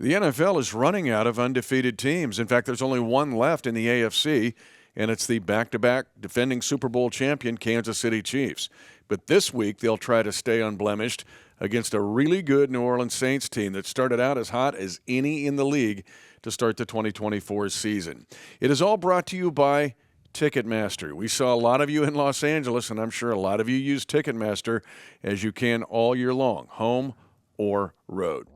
The NFL is running out of undefeated teams. In fact, there's only one left in the AFC, and it's the back-to-back defending Super Bowl champion Kansas City Chiefs. But this week, they'll try to stay unblemished against a really good New Orleans Saints team that started out as hot as any in the league to start the 2024 season. It is all brought to you by Ticketmaster. We saw a lot of you in Los Angeles, and I'm sure a lot of you use Ticketmaster as you can all year long, home or road.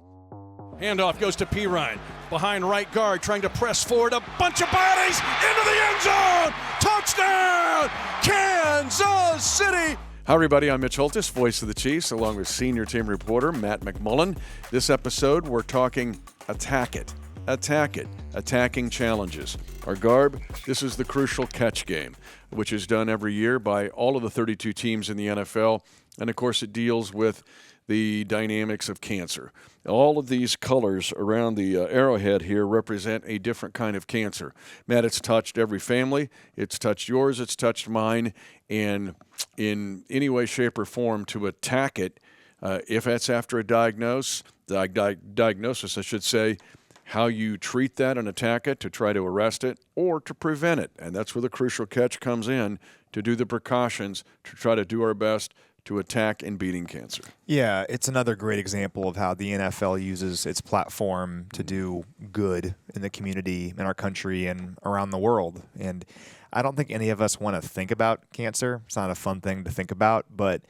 Handoff goes to Pirine. Behind right guard, trying to press forward. A bunch of bodies into the end zone. Touchdown, Kansas City. Hi, everybody. I'm Mitch Holthus, voice of the Chiefs, along with senior team reporter Matt McMullen. This episode, we're talking Attack It. Attack It. Attacking challenges. Our garb, this is the Crucial Catch game, which is done every year by all of the 32 teams in the NFL. And, of course, it deals with the dynamics of cancer. All of these colors around the arrowhead here represent a different kind of cancer. Matt, it's touched every family. It's touched yours. It's touched mine. And in any way, shape, or form to attack it, if that's after a diagnosis, I should say, how you treat that and attack it to try to arrest it or to prevent it. And that's where the Crucial Catch comes in, to do the precautions, to try to do our best to attack and beating cancer. Yeah, it's another great example of how the NFL uses its platform to do good in the community, in our country, and around the world. And I don't think any of us want to think about cancer. It's not a fun thing to think about, but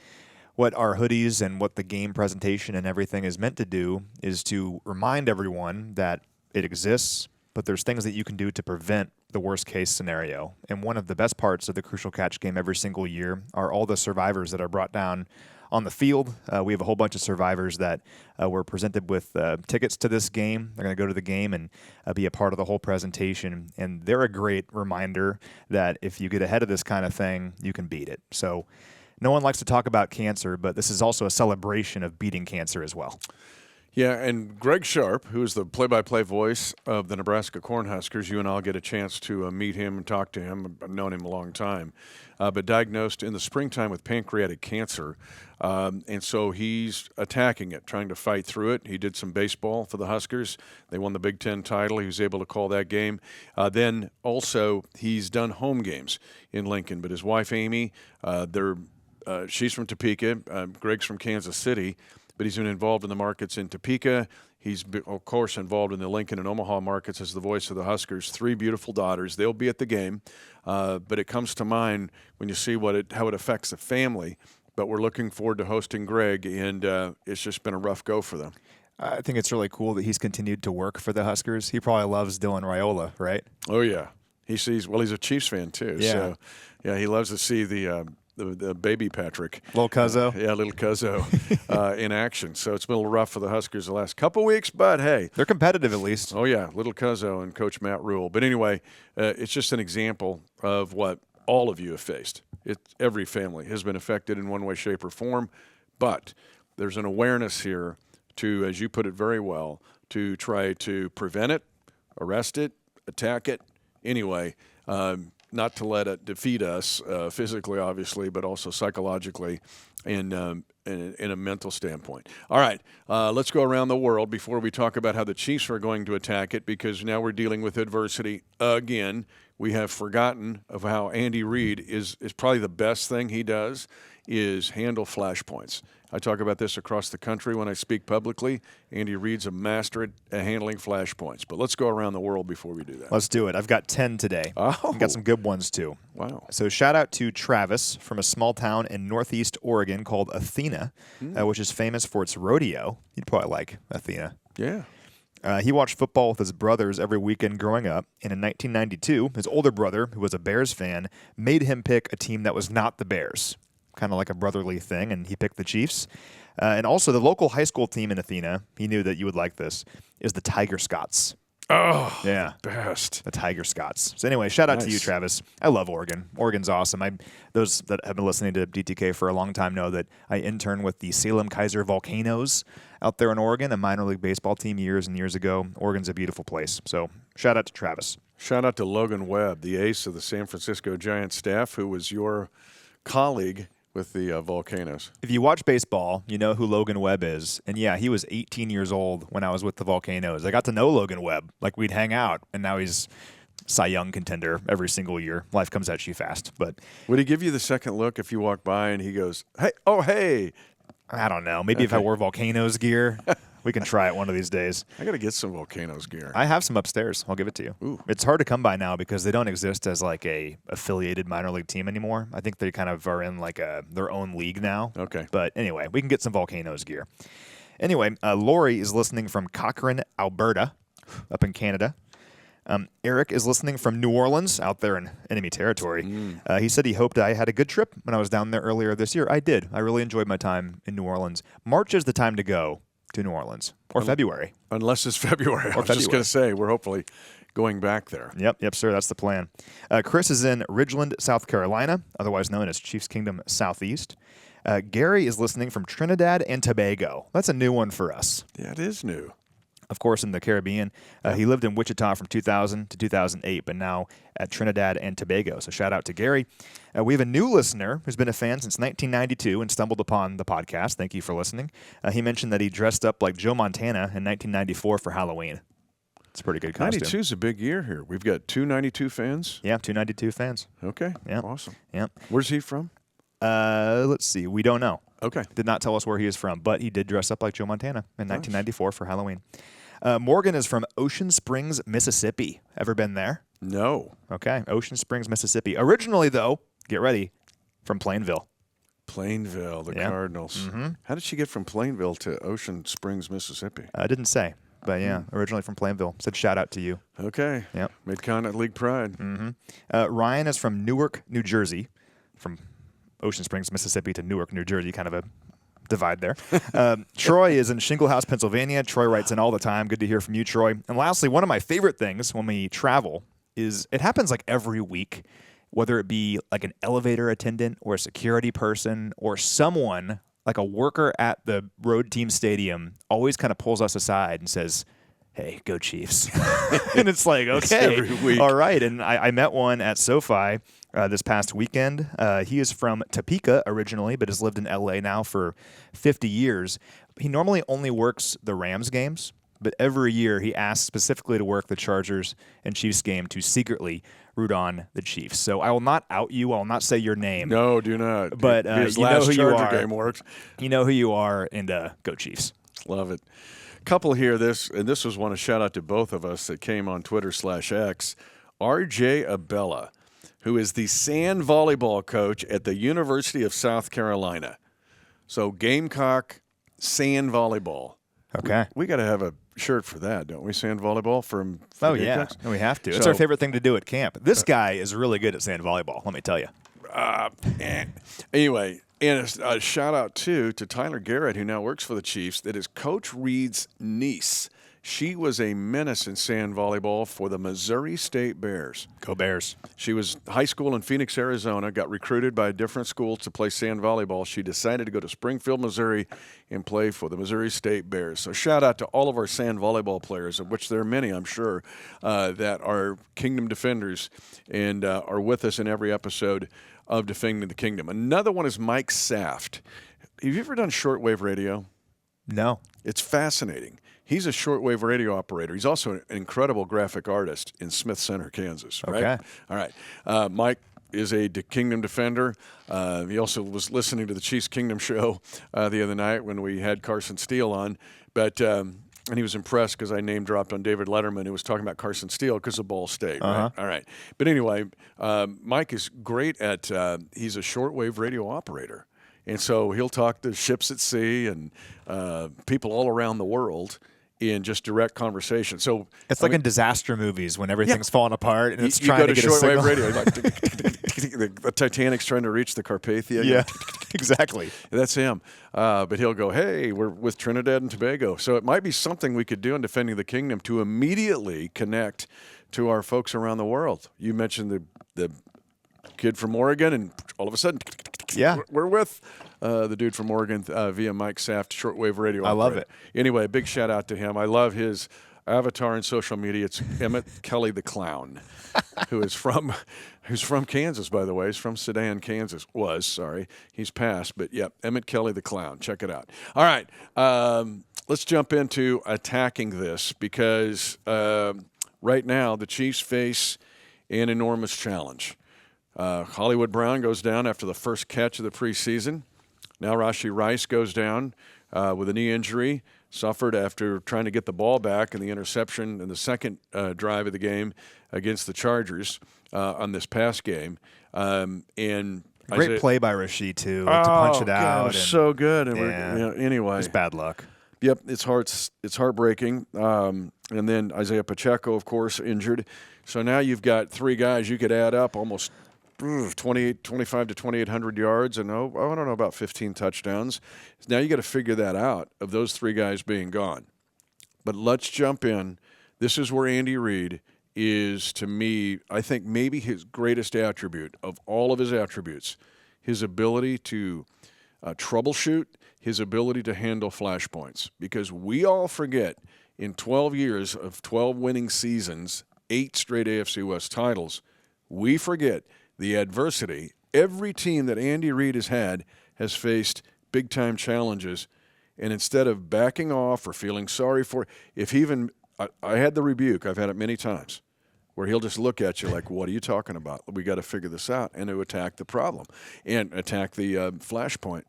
what our hoodies and what the game presentation and everything is meant to do is to remind everyone that it exists, but there's things that you can do to prevent the worst case scenario. And one of the best parts of the Crucial Catch game every single year are all the survivors that are brought down on the field. We have a whole bunch of survivors that were presented with tickets to this game. They're going to go to the game and be a part of the whole presentation. And they're a great reminder that if you get ahead of this kind of thing, you can beat it. So no one likes to talk about cancer, but this is also a celebration of beating cancer as well. Yeah, and Greg Sharp, who is the play-by-play voice of the Nebraska Cornhuskers, you and I'll get a chance to meet him and talk to him. I've known him a long time, but diagnosed in the springtime with pancreatic cancer. And so he's attacking it, trying to fight through it. He did some baseball for the Huskers. They won the Big Ten title. He was able to call that game. Then also he's done home games in Lincoln. But his wife, Amy, she's from Topeka. Greg's from Kansas City. But he's been involved in the markets in Topeka. He's, of course, involved in the Lincoln and Omaha markets as the voice of the Huskers. 3 beautiful daughters. They'll be at the game. But it comes to mind when you see how it affects the family. But we're looking forward to hosting Greg, and it's just been a rough go for them. I think it's really cool that he's continued to work for the Huskers. He probably loves Dylan Raiola, right? Oh, yeah. He's a Chiefs fan, too. Yeah. So, yeah, he loves to see the baby Patrick. Little Cuzzo. Little Cuzzo in action. So it's been a little rough for the Huskers the last couple weeks, but hey. They're competitive at least. Oh, yeah, little Cuzzo and Coach Matt Rule. But anyway, it's just an example of what all of you have faced. Every family has been affected in one way, shape, or form, but there's an awareness here to, as you put it very well, to try to prevent it, arrest it, attack it. Anyway, not to let it defeat us physically, obviously, but also psychologically and in a mental standpoint. All right, let's go around the world before we talk about how the Chiefs are going to attack it, because now we're dealing with adversity again. We have forgotten of how Andy Reid is probably the best thing he does is handle flashpoints. I talk about this across the country when I speak publicly. Andy Reid's a master at handling flashpoints. But let's go around the world before we do that. Let's do it. I've got 10 today. Oh. I've got some good ones, too. Wow. So shout out to Travis from a small town in northeast Oregon called Athena, which is famous for its rodeo. You'd probably like Athena. Yeah. He watched football with his brothers every weekend growing up, and in 1992, his older brother, who was a Bears fan, made him pick a team that was not the Bears, kind of like a brotherly thing, and he picked the Chiefs. And also, the local high school team in Athena, he knew that you would like this, is the Tiger Scots. Oh, yeah, best. The Tiger Scots. So anyway, shout out to you, Travis. I love Oregon. Oregon's awesome. Those that have been listening to DTK for a long time know that I interned with the Salem Kaiser Volcanoes out there in Oregon, a minor league baseball team years and years ago. Oregon's a beautiful place. So shout out to Travis. Shout out to Logan Webb, the ace of the San Francisco Giants staff, who was your colleague with the Volcanoes. If you watch baseball, you know who Logan Webb is. And, yeah, he was 18 years old when I was with the Volcanoes. I got to know Logan Webb. Like, we'd hang out, and now he's Cy Young contender every single year. Life comes at you fast. But would he give you the second look if you walk by and he goes, hey, oh, hey? I don't know. Maybe if I wore Volcanoes gear, we can try it one of these days. I got to get some Volcanoes gear. I have some upstairs. I'll give it to you. Ooh. It's hard to come by now because they don't exist as like a affiliated minor league team anymore. I think they kind of are in like their own league now. Okay. But anyway, we can get some Volcanoes gear. Anyway, Lori is listening from Cochrane, Alberta, up in Canada. Eric is listening from New Orleans, out there in enemy territory. He said he hoped I had a good trip when I was down there earlier this year. I did. I really enjoyed my time in New Orleans. March is the time to go to New Orleans, or February. Unless it's February. I was just going to say, we're hopefully going back there. Yep, sir. That's the plan. Chris is in Ridgeland, South Carolina, otherwise known as Chiefs Kingdom Southeast. Gary is listening from Trinidad and Tobago. That's a new one for us. Yeah, it is new. Of course, in the Caribbean. He lived in Wichita from 2000 to 2008, but now at Trinidad and Tobago. So shout out to Gary. We have a new listener who's been a fan since 1992 and stumbled upon the podcast. Thank you for listening. He mentioned that he dressed up like Joe Montana in 1994 for Halloween. It's a pretty good costume. 92 is a big year here. We've got 292 fans. Yeah, 292 fans. Okay. Yeah. Awesome. Yeah. Where's he from? Let's see. We don't know. Okay. Did not tell us where he is from, but he did dress up like Joe Montana in 1994 for Halloween. Morgan is from Ocean Springs, Mississippi. Ever been there? No. Okay. Ocean Springs, Mississippi. Originally, though, get ready, from Plainville. Plainville, the Cardinals. Mm-hmm. How did she get from Plainville to Ocean Springs, Mississippi? I didn't say, but yeah, originally from Plainville. Said shout out to you. Okay. Yep. Mid-Continent League pride. Mm-hmm. Ryan is from Newark, New Jersey. From Ocean Springs, Mississippi to Newark, New Jersey, kind of a divide there. Troy is in Shingle House, Pennsylvania. Troy writes in all the time. Good to hear from you, Troy. And lastly, one of my favorite things when we travel is it happens like every week, whether it be like an elevator attendant or a security person or someone like a worker at the road team stadium always kind of pulls us aside and says, hey, go Chiefs. And it's like, okay, every week. All right. And I met one at SoFi this past weekend. He is from Topeka originally, but has lived in L.A. now for 50 years. He normally only works the Rams games, but every year he asks specifically to work the Chargers and Chiefs game to secretly root on the Chiefs. So I will not out you. I will not say your name. No, do not. But his you know last who you Charger are. game works. You know who you are, and go Chiefs. Love it. Couple here. This was one, a shout out to both of us that came on Twitter/X. R.J. Abella, who is the sand volleyball coach at the University of South Carolina. So Gamecock sand volleyball. Okay. We got to have a shirt for that, don't we? Sand volleyball from Oh, Gamecocks? yeah. We have to. It's So- our favorite thing to do at camp. This guy is really good at sand volleyball, let me tell you. Anyway, and a shout out to Tyler Garrett, who now works for the Chiefs, that is Coach Reed's niece. She was a menace in sand volleyball for the Missouri State Bears. Go Bears. She was high school in Phoenix, Arizona, got recruited by different schools to play sand volleyball. She decided to go to Springfield, Missouri, and play for the Missouri State Bears. So shout out to all of our sand volleyball players, of which there are many, I'm sure, that are Kingdom defenders and are with us in every episode of Defending the Kingdom. Another one is Mike Saft. Have you ever done shortwave radio? No. It's fascinating. He's a shortwave radio operator. He's also an incredible graphic artist in Smith Center, Kansas. Right? Okay. All right. Mike is a Kingdom defender. He also was listening to the Chiefs Kingdom show the other night when we had Carson Steele on. But and he was impressed because I name dropped on David Letterman, who was talking about Carson Steele because of Ball State. Right? All right. But anyway, Mike is great at he's a shortwave radio operator. And so he'll talk to ships at sea and people all around the world in just direct conversation. So It's like in disaster movies when everything's falling apart and it's you trying go to get a shortwave signal. radio. Like, the Titanic's trying to reach the Carpathia. Yeah, exactly. That's him. But he'll go, hey, we're with Trinidad and Tobago. So it might be something we could do in Defending the Kingdom to immediately connect to our folks around the world. You mentioned the kid from Oregon, and all of a sudden, Yeah. we're with the dude from Oregon via Mike Saft, shortwave radio. I love operator. Anyway, big shout out to him. I love his avatar in social media. It's Emmett Kelly the Clown, who's from Kansas, by the way. He's from Sedan, Kansas. He's passed, but yep, Emmett Kelly the Clown. Check it out. All right, let's jump into attacking this because right now the Chiefs face an enormous challenge. Hollywood Brown goes down after the first catch of the preseason. Now Rashee Rice goes down with a knee injury, suffered after trying to get the ball back in the interception in the second drive of the game against the Chargers on this past game. And great play by Rashee, too, to punch it out. God, it was so good. And anyway. It's bad luck. Yep, it's heartbreaking. And then Isaiah Pacheco, of course, injured. So now you've got three guys you could add up almost 25 to 2,800 yards and, I don't know, about 15 touchdowns. Now you got to figure that out of those three guys being gone. But let's jump in. This is where Andy Reid is, to me, I think maybe his greatest attribute of all of his attributes, his ability to troubleshoot, his ability to handle flashpoints. Because we all forget in 12 years of 12 winning seasons, 8 straight AFC West titles, we forget the adversity. Every team that Andy Reid has had has faced big-time challenges, and instead of backing off or feeling sorry for, I had the rebuke, I've had it many times, where he'll just look at you like, what are you talking about? We got to figure this out, and to attack the problem and attack the flashpoint.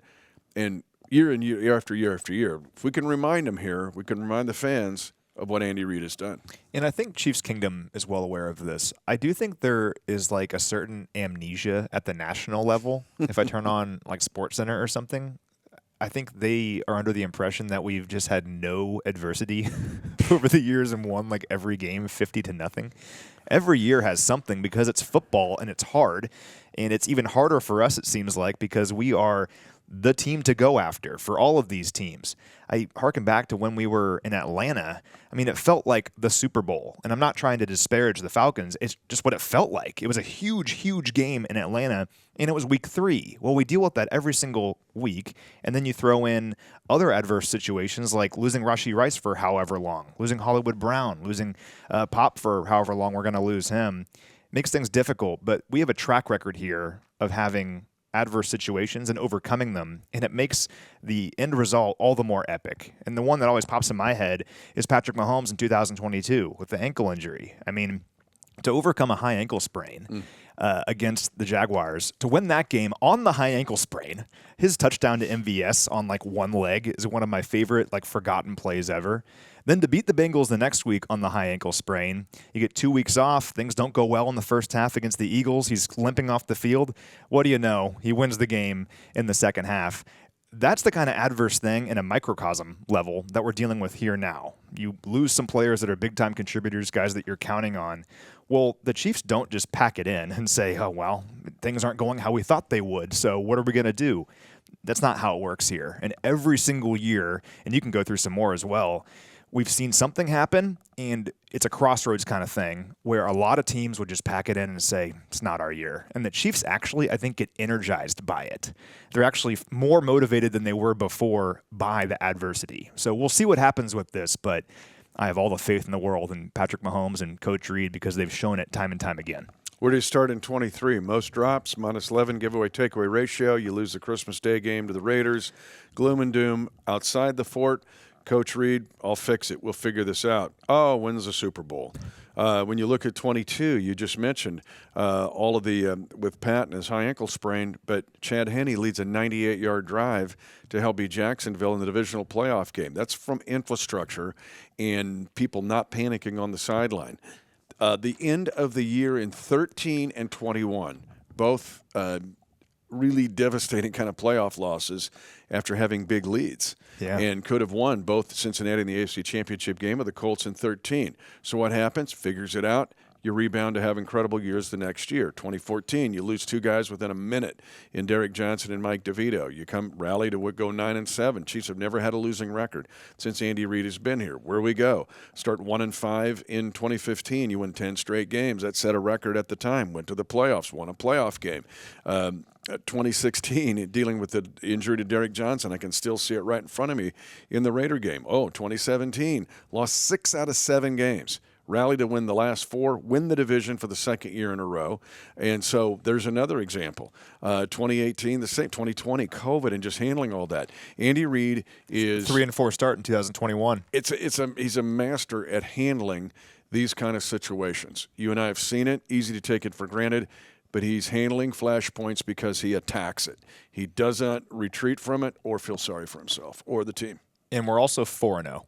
And year after year after year, if we can remind them here, we can remind the fans of what Andy Reid has done. And I think Chiefs Kingdom is well aware of this. I do think there is like a certain amnesia at the national level. If I turn on like SportsCenter or something, I think they are under the impression that we've just had no adversity over the years and won like every game 50-0. Every year has something because it's football and it's hard. And it's even harder for us, it seems like, because we are the team to go after for all of these teams. I harken back to when we were in Atlanta. I mean, it felt like the Super Bowl. And I'm not trying to disparage the Falcons. It's just what it felt like. It was a huge, huge game in Atlanta, and it was week 3. Well, we deal with that every single week, and then you throw in other adverse situations like losing Rashee Rice for however long, losing Hollywood Brown, losing Pop for however long we're going to lose him. Makes things difficult, but we have a track record here of having adverse situations and overcoming them, and it makes the end result all the more epic. And the one that always pops in my head is Patrick Mahomes in 2022 with the ankle injury. I mean, to overcome a high ankle sprain against the Jaguars, to win that game on the high ankle sprain, his touchdown to MVS on like one leg is one of my favorite like forgotten plays ever. Then to beat the Bengals the next week on the high ankle sprain, you get 2 weeks off. Things don't go well in the first half against the Eagles. He's limping off the field. What do you know? He wins the game in the second half. That's the kind of adverse thing in a microcosm level that we're dealing with here now. You lose some players that are big-time contributors, guys that you're counting on. Well, the Chiefs don't just pack it in and say, oh, well, things aren't going how we thought they would, so what are we going to do? That's not how it works here. And every single year, and you can go through some more as well, we've seen something happen, and it's a crossroads kind of thing where a lot of teams would just pack it in and say, it's not our year. And the Chiefs actually, I think, get energized by it. They're actually more motivated than they were before by the adversity. So we'll see what happens with this, but I have all the faith in the world in Patrick Mahomes and Coach Reid because they've shown it time and time again. Where do you start in 23? Most drops, -11 giveaway takeaway ratio. You lose the Christmas Day game to the Raiders. Gloom and doom outside the fort. Coach Reid, I'll fix it. We'll figure this out. Oh, when's the Super Bowl? When you look at 22, you just mentioned all of the with Pat and his high ankle sprain, but Chad Henne leads a 98-yard drive to help beat Jacksonville in the divisional playoff game. That's from infrastructure and people not panicking on the sideline. The end of the year in 13 and 21, both really devastating kind of playoff losses after having big leads. Yeah. And could have won both Cincinnati and the AFC Championship game of the Colts in 13. So what happens? Figures it out. you rebound to have incredible years the next year. 2014, you lose 2 guys within a minute in Derek Johnson and Mike DeVito. You come rally to go 9-7. Chiefs have never had a losing record since Andy Reid has been here. Where we go? Start 1-5 in 2015. You win 10 straight games. That set a record at the time. Went to the playoffs, won a playoff game. 2016, dealing with the injury to Derek Johnson. I can still see it right in front of me in the Raider game. 2017, lost 6 out of 7 games. Rally to win the last 4, win the division for the second year in a row. And so there's another example. 2018, the same. 2020, COVID, and just handling all that. Andy Reid is 3-4 start in 2021. He's a master at handling these kind of situations. You and I have seen it. Easy to take it for granted. But he's handling flashpoints because he attacks it. He doesn't retreat from it or feel sorry for himself or the team. And we're also 4-0.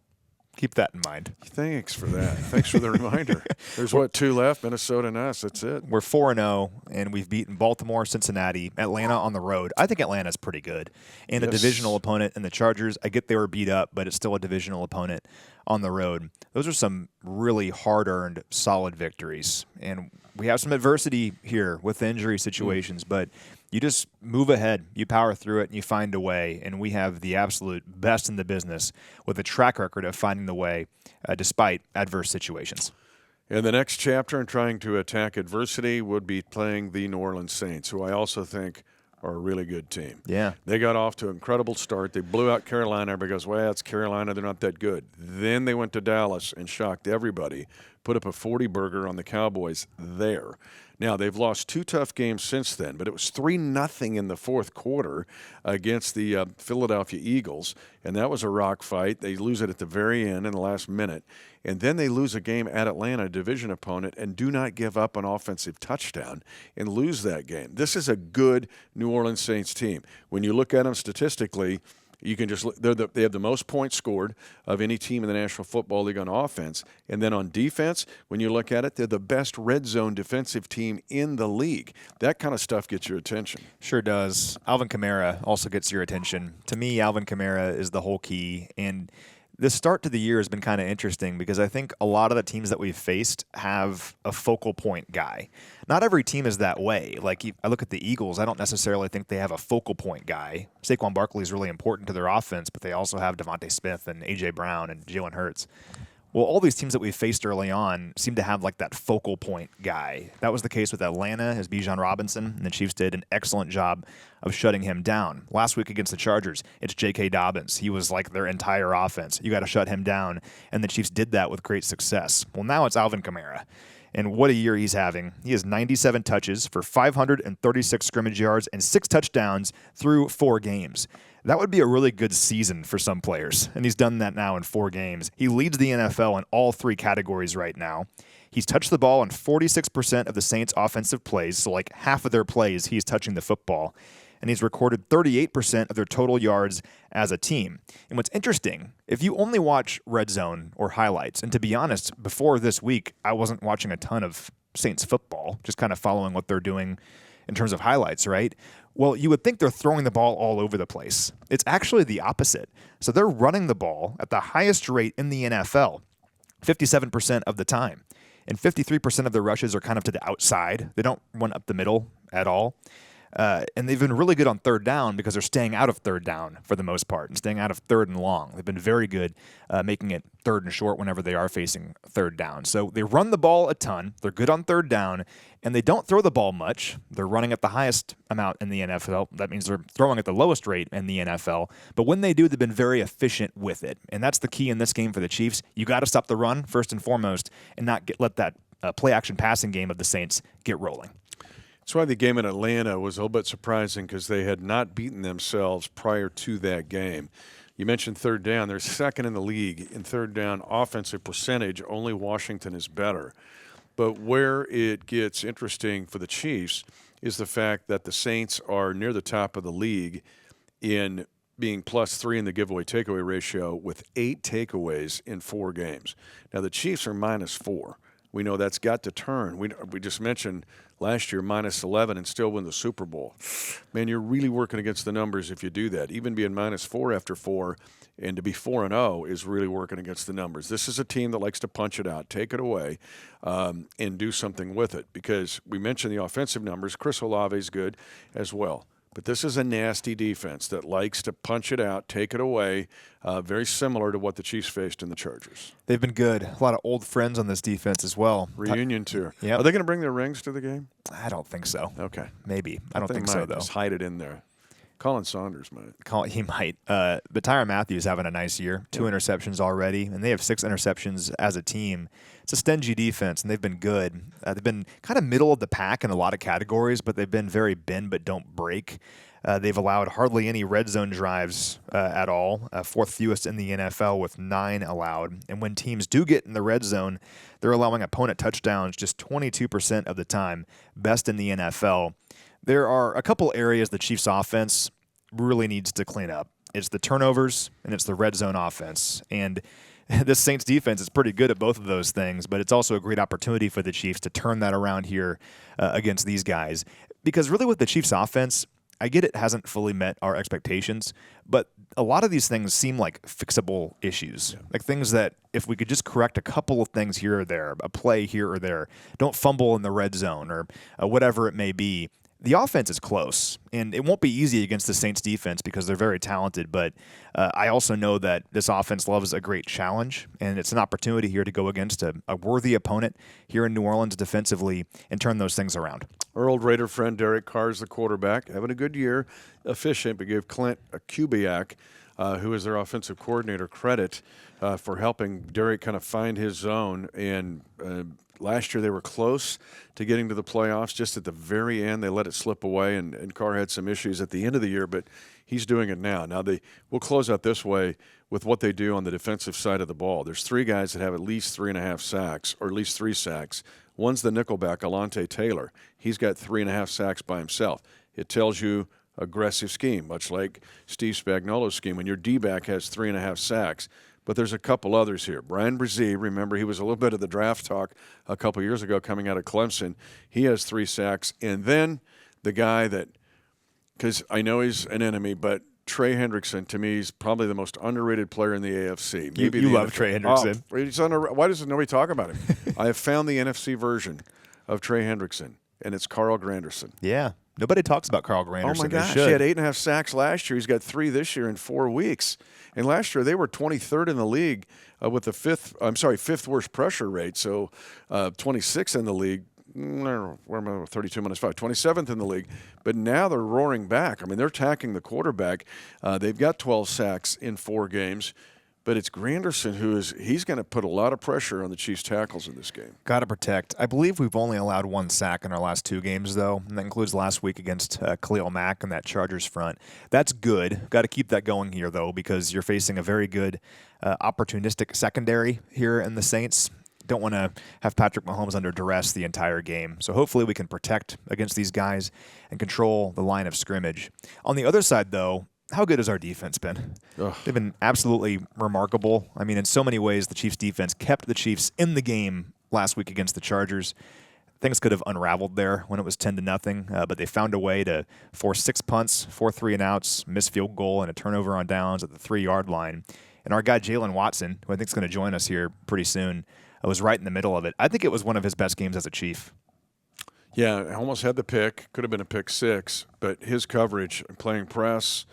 Keep that in mind. Thanks for that. Thanks for the reminder. There's 2 left, Minnesota and us. That's it. We're 4-0, and we've beaten Baltimore, Cincinnati, Atlanta on the road. I think Atlanta's pretty good. And a divisional opponent in the Chargers. I get they were beat up, but it's still a divisional opponent on the road. Those are some really hard-earned, solid victories. And we have some adversity here with the injury situations, but you just move ahead, you power through it, and you find a way. And we have the absolute best in the business with a track record of finding the way despite adverse situations. And the next chapter in trying to attack adversity would be playing the New Orleans Saints, who I also think are a really good team. Yeah. They got off to an incredible start. They blew out Carolina because, well, it's Carolina. They're not that good. Then they went to Dallas and shocked everybody, put up a 40-burger on the Cowboys there. Now, they've lost 2 tough games since then, but it was 3-0 in the fourth quarter against the Philadelphia Eagles, and that was a rock fight. They lose it at the very end in the last minute, and then they lose a game at Atlanta, a division opponent, and do not give up an offensive touchdown and lose that game. This is a good New Orleans Saints team. When you look at them statistically, you can just they have the most points scored of any team in the National Football League on offense. And then on defense, when you look at it, they're the best red zone defensive team in the league. That kind of stuff gets your attention. Sure does. Alvin Kamara also gets your attention. To me, Alvin Kamara is the whole key. And the start to the year has been kind of interesting because I think a lot of the teams that we've faced have a focal point guy. Not every team is that way. Like, I look at the Eagles, I don't necessarily think they have a focal point guy. Saquon Barkley is really important to their offense, but they also have Devontae Smith and A.J. Brown and Jalen Hurts. Well, all these teams that we faced early on seem to have like that focal point guy. That was the case with Atlanta as Bijan Robinson, and the Chiefs did an excellent job of shutting him down. Last week against the Chargers, it's J.K. Dobbins. He was like their entire offense. You got to shut him down, and the Chiefs did that with great success. Well, now it's Alvin Kamara, and what a year he's having. He has 97 touches for 536 scrimmage yards and 6 touchdowns through 4 games. That would be a really good season for some players, and he's done that now in 4 games. He leads the NFL in all 3 categories right now. He's touched the ball on 46% of the Saints' offensive plays, so like half of their plays, he's touching the football. And he's recorded 38% of their total yards as a team. And what's interesting, if you only watch Red Zone or highlights, and to be honest, before this week, I wasn't watching a ton of Saints football, just kind of following what they're doing in terms of highlights, right? Well, you would think they're throwing the ball all over the place. It's actually the opposite. So they're running the ball at the highest rate in the NFL, 57% of the time. And 53% of their rushes are kind of to the outside. They don't run up the middle at all. And they've been really good on third down because they're staying out of third down for the most part and staying out of third and long. They've been very good making it third and short whenever they are facing third down. So they run the ball a ton. They're good on third down, and they don't throw the ball much. They're running at the highest amount in the NFL. That means they're throwing at the lowest rate in the NFL. But when they do, they've been very efficient with it. And that's the key in this game for the Chiefs. You got to stop the run first and foremost and not let that play-action passing game of the Saints get rolling. That's why the game in Atlanta was a little bit surprising because they had not beaten themselves prior to that game. You mentioned third down. They're second in the league in third down offensive percentage. Only Washington is better. But where it gets interesting for the Chiefs is the fact that the Saints are near the top of the league in being +3 in the giveaway takeaway ratio with 8 takeaways in 4 games. Now, the Chiefs are -4 We know that's got to turn. We just mentioned last year -11 and still win the Super Bowl. Man, you're really working against the numbers if you do that. Even being -4 after 4 and to be 4-0 is really working against the numbers. This is a team that likes to punch it out, take it away, and do something with it. Because we mentioned the offensive numbers. Chris Olave is good as well. But this is a nasty defense that likes to punch it out, take it away, very similar to what the Chiefs faced in the Chargers. They've been good. A lot of old friends on this defense as well. Reunion tour. Yep. Are they going to bring their rings to the game? I don't think so. Okay. Maybe. I don't think so, though. Just hide it in there. Colin Saunders might. He might. But Tyrann Mathieu is having a nice year. 2 interceptions already, and they have 6 interceptions as a team. It's a stingy defense, and they've been good. They've been kind of middle of the pack in a lot of categories, but they've been very bend but don't break. They've allowed hardly any red zone drives at all, 4th fewest in the NFL with 9 allowed. And when teams do get in the red zone, they're allowing opponent touchdowns just 22% of the time, best in the NFL. There are a couple areas the Chiefs' offense really needs to clean up. It's the turnovers and it's the red zone offense. And this Saints defense is pretty good at both of those things, but it's also a great opportunity for the Chiefs to turn that around here against these guys. Because really with the Chiefs' offense, I get it hasn't fully met our expectations, but a lot of these things seem like fixable issues, like things that if we could just correct a couple of things here or there, a play here or there, don't fumble in the red zone or whatever it may be, the offense is close, and it won't be easy against the Saints defense because they're very talented, but I also know that this offense loves a great challenge, and it's an opportunity here to go against a worthy opponent here in New Orleans defensively and turn those things around. Our old Raider friend Derek Carr is the quarterback, having a good year, efficient, but gave Clint Kubiak, who is their offensive coordinator, credit for helping Derek kind of find his zone. And last year they were close to getting to the playoffs. Just at the very end, they let it slip away, and Carr had some issues at the end of the year, but he's doing it now. Now, we'll close out this way with what they do on the defensive side of the ball. There's 3 guys that have at least 3.5 sacks, or at least 3 sacks. One's the nickelback, Alontae Taylor. He's got 3.5 sacks by himself. It tells you aggressive scheme, much like Steve Spagnuolo's scheme, when your D-back has 3.5 sacks. But there's a couple others here. Brian Brzee, remember, he was a little bit of the draft talk a couple years ago coming out of Clemson. He has 3 sacks. And then the guy that, because I know he's an enemy, but Trey Hendrickson, to me, is probably the most underrated player in the AFC. Maybe you love Trey Hendrickson. Oh, he's why doesn't nobody talk about him? I have found the NFC version of Trey Hendrickson, and it's Carl Granderson. Yeah. Nobody talks about Carl Granderson. Oh, my gosh. He had 8.5 sacks last year. He's got 3 this year in 4 weeks. And last year they were 23rd in the league with the 5th worst pressure rate, so 26th in the league. 32 minus 5, 27th in the league. But now they're roaring back. I mean, they're attacking the quarterback. They've got 12 sacks in 4 games. But it's Granderson he's going to put a lot of pressure on the Chiefs' tackles in this game. Got to protect. I believe we've only allowed 1 sack in our last 2 games, though, and that includes last week against Khalil Mack and that Chargers front. That's good. Got to keep that going here, though, because you're facing a very good opportunistic secondary here in the Saints. Don't want to have Patrick Mahomes under duress the entire game. So hopefully we can protect against these guys and control the line of scrimmage. On the other side, though, how good has our defense been? Ugh. They've been absolutely remarkable. I mean, in so many ways, the Chiefs' defense kept the Chiefs in the game last week against the Chargers. Things could have unraveled there when it was 10-0, but they found a way to force 6 punts, 4 3-and-outs, missed field goal, and a turnover on downs at the 3-yard line. And our guy Jaylen Watson, who I think is going to join us here pretty soon, was right in the middle of it. I think it was one of his best games as a Chief. Yeah, almost had the pick. Could have been a pick 6, but his coverage, playing press,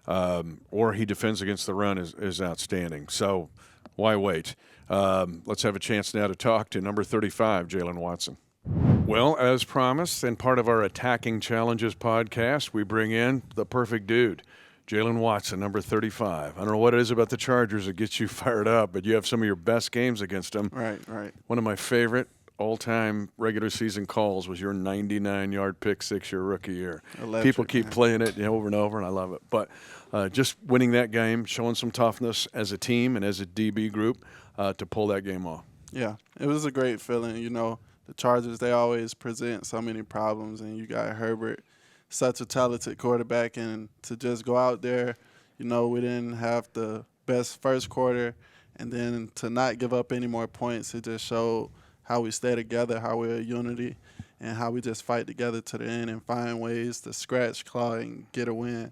or he defends against the run is outstanding. So why wait? Let's have a chance now to talk to number 35, Jaylen Watson. Well, as promised, and part of our Attacking Challenges podcast, we bring in the perfect dude, Jaylen Watson, number 35. I don't know what it is about the Chargers that gets you fired up, but you have some of your best games against them. Right. One of my favorite all-time regular season calls was your 99-yard pick 6 your rookie year. Electric, People keep playing it over and over, and I love it. But just winning that game, showing some toughness as a team and as a DB group to pull that game off. Yeah, it was a great feeling. You know, the Chargers, they always present so many problems, and you got Herbert, such a talented quarterback, and to just go out there, you know, we didn't have the best first quarter, and then to not give up any more points, it just showed how we stay together, how we're a unity, and how we just fight together to the end and find ways to scratch, claw, and get a win.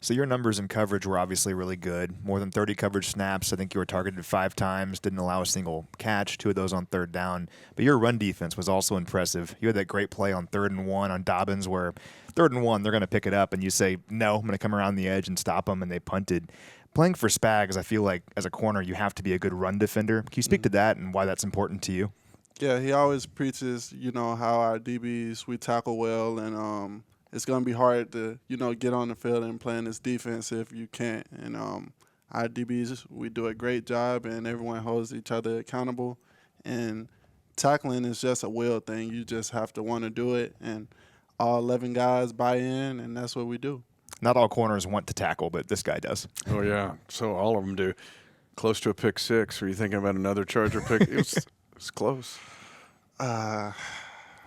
So your numbers in coverage were obviously really good. More than 30 coverage snaps. I think you were targeted 5 times, didn't allow a single catch, 2 of those on third down. But your run defense was also impressive. You had that great play on 3rd and 1 on Dobbins where 3rd and 1, they're going to pick it up, and you say, no, I'm going to come around the edge and stop them, and they punted. Playing for Spags, I feel like as a corner, you have to be a good run defender. Can you speak to that and why that's important to you? Yeah, he always preaches, how our DBs, we tackle well, and it's going to be hard to, get on the field and play in this defense if you can't. And our DBs, we do a great job, and everyone holds each other accountable. And tackling is just a will thing. You just have to want to do it, and all 11 guys buy in, and that's what we do. Not all corners want to tackle, but this guy does. Oh, yeah. So all of them do. Close to a pick 6. Are you thinking about another Charger pick? It's close. I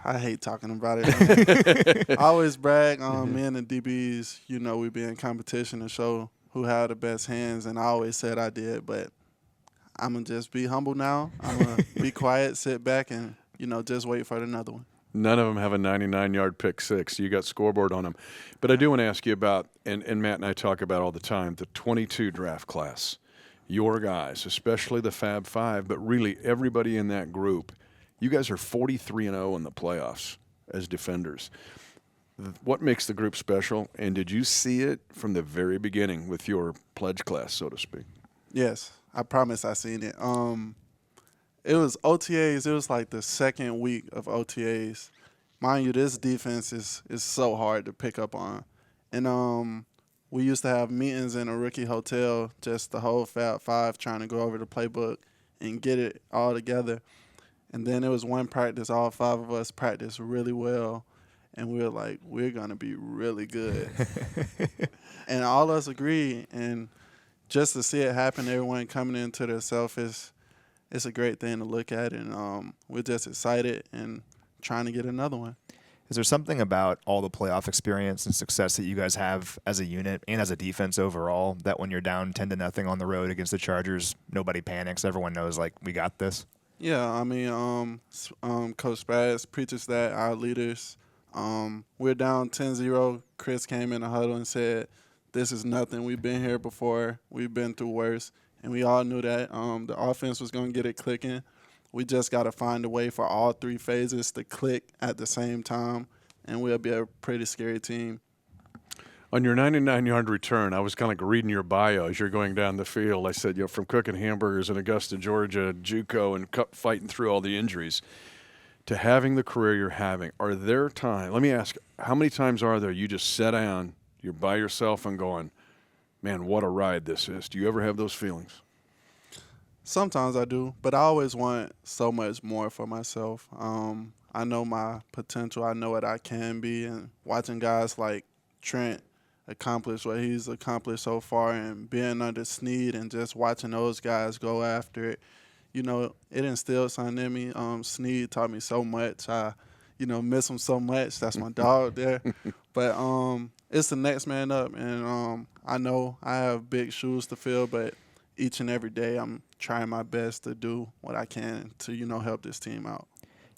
hate talking about it. I always brag on me and the DBs. We be in competition to show who had the best hands, and I always said I did, but I'm going to just be humble now. I'm going to be quiet, sit back, and, just wait for another one. None of them have a 99-yard pick 6. You got scoreboard on them. But I do want to ask you about, and Matt and I talk about all the time, the 22 draft class. Your guys, especially the Fab Five, but really everybody in that group. You guys are 43-0 in the playoffs as defenders. What makes the group special, and did you see it from the very beginning with your pledge class, so to speak? Yes, I promise I seen it. It was OTAs. It was like the second week of OTAs. Mind you, this defense is so hard to pick up on. And we used to have meetings in a rookie hotel, just the whole Fab Five trying to go over the playbook and get it all together. And then it was one practice, all 5 of us practiced really well. And we were like, we're going to be really good. And all of us agreed. And just to see it happen, everyone coming into their self, it's a great thing to look at. And we're just excited and trying to get another one. Is there something about all the playoff experience and success that you guys have as a unit and as a defense overall that when you're down 10-0 on the road against the Chargers, nobody panics? Everyone knows, like, we got this? Yeah, I mean, Coach Spags preaches that, our leaders. We're down 10-0. Chris came in the huddle and said, this is nothing. We've been here before. We've been through worse. And we all knew that the offense was going to get it clicking. We just got to find a way for all 3 phases to click at the same time, and we'll be a pretty scary team. On your 99-yard return, I was kind of like reading your bio as you're going down the field. I said, from cooking hamburgers in Augusta, Georgia, JUCO, and fighting through all the injuries, to having the career you're having, are there times – let me ask, how many times are there you just sit down, you're by yourself and going, man, what a ride this is? Do you ever have those feelings? Sometimes I do, but I always want so much more for myself. I know my potential. I know what I can be, and watching guys like Trent accomplish what he's accomplished so far and being under Snead and just watching those guys go after it, it instilled something in me. Snead taught me so much. I, miss him so much. That's my dog there. But it's the next man up, and I know I have big shoes to fill, but each and every day I'm trying my best to do what I can to, help this team out.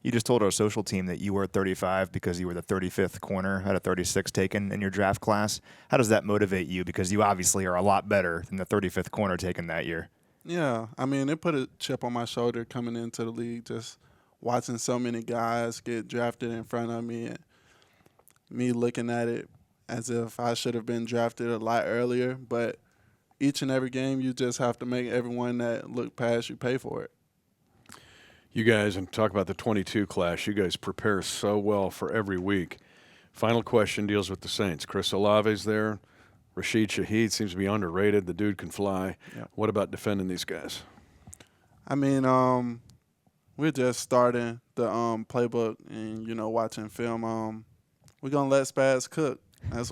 You just told our social team that you were 35 because you were the 35th corner, had a 36 taken in your draft class. How does that motivate you? Because you obviously are a lot better than the 35th corner taken that year. Yeah, I mean, it put a chip on my shoulder coming into the league, just watching so many guys get drafted in front of me and me looking at it as if I should have been drafted a lot earlier. But each and every game, you just have to make everyone that look past you pay for it. You guys, and talk about the 22 class, you guys prepare so well for every week. Final question deals with the Saints. Chris Olave's there. Rashid Shaheed seems to be underrated. The dude can fly. Yep. What about defending these guys? I mean, we're just starting the playbook and, watching film. We're going to let Spags cook. That's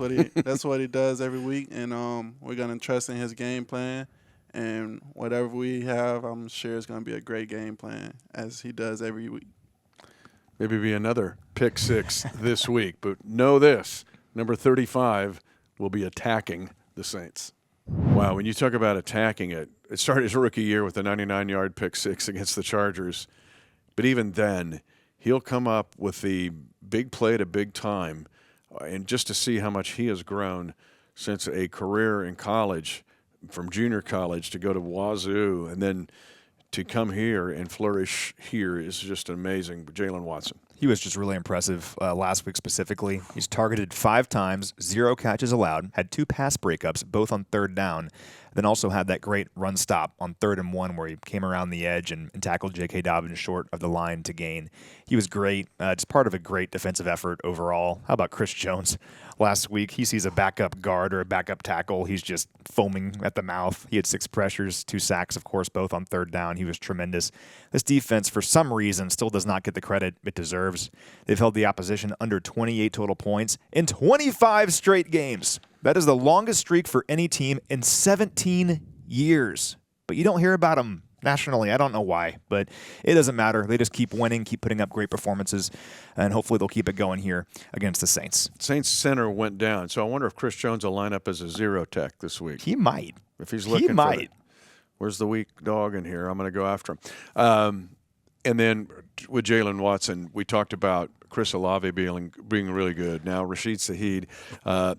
what he does every week, and we're going to trust in his game plan. And whatever we have, I'm sure it's going to be a great game plan, as he does every week. Maybe be another pick 6 this week. But know this, number 35 will be attacking the Saints. Wow, when you talk about attacking it started his rookie year with a 99-yard pick 6 against the Chargers. But even then, he'll come up with the big play at a big time. And just to see how much he has grown since a career in college, from junior college to go to Wazoo and then to come here and flourish here is just amazing. Jaylen Watson. He was just really impressive last week specifically. He's targeted 5 times, 0 catches allowed, had 2 pass breakups, both on 3rd down, then also had that great run stop on 3rd and 1 where he came around the edge and tackled J.K. Dobbins short of the line to gain. He was great, just part of a great defensive effort overall. How about Chris Jones? Last week, he sees a backup guard or a backup tackle. He's just foaming at the mouth. He had 6 pressures, 2 sacks, of course, both on 3rd down. He was tremendous. This defense, for some reason, still does not get the credit it deserves. They've held the opposition under 28 total points in 25 straight games. That is the longest streak for any team in 17 years. But you don't hear about them nationally. I don't know why, but it doesn't matter. They just keep winning, keep putting up great performances, and hopefully they'll keep it going here against the Saints. Saints center went down, so I wonder if Chris Jones will line up as a 0 tech this week. He might. If he's looking he might. Where's the weak dog in here? I'm going to go after him. And then with Jaylen Watson, we talked about Chris Olave being really good. Now Rashid Shaheed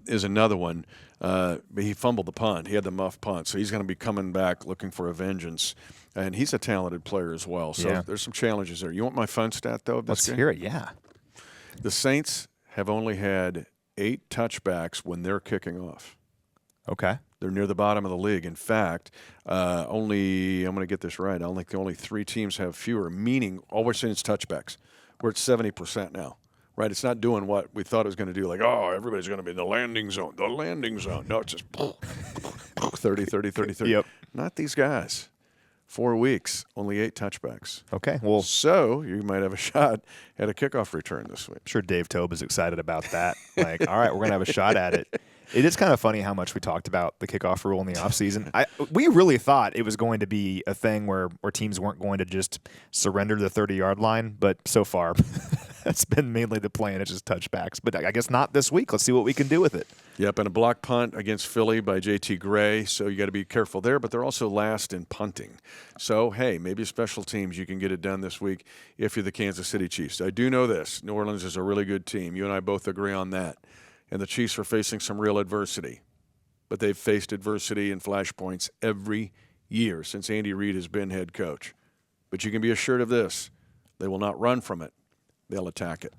is another one. But he fumbled the punt. He had the muff punt, so he's going to be coming back looking for a vengeance. And he's a talented player as well. So there's some challenges there. You want my fun stat, though, of this game? Let's hear it, yeah. The Saints have only had 8 touchbacks when they're kicking off. Okay. They're near the bottom of the league. In fact, I'm going to get this right. I don't think only 3 teams have fewer, meaning all we're seeing is touchbacks. We're at 70% now, right? It's not doing what we thought it was going to do, like, oh, everybody's going to be in the landing zone. No, it's just 30, 30, 30, 30. Yep. Not these guys. 4 weeks, only 8 touchbacks. Okay, well, So you might have a shot at a kickoff return this week. I'm sure Dave Tobe is excited about that. Like, all right, we're going to have a shot at it. It is kind of funny how much we talked about the kickoff rule in the offseason. We really thought it was going to be a thing where teams weren't going to just surrender the 30-yard line, but so far that's been mainly the plan. It's just touchbacks. But I guess not this week. Let's see what we can do with it. Yep, and a block punt against Philly by J.T. Gray, so you got to be careful there. But they're also last in punting. So, hey, maybe special teams, you can get it done this week if you're the Kansas City Chiefs. I do know this. New Orleans is a really good team. You and I both agree on that. And the Chiefs are facing some real adversity. But they've faced adversity in flashpoints every year since Andy Reid has been head coach. But you can be assured of this. They will not run from it. They'll attack it.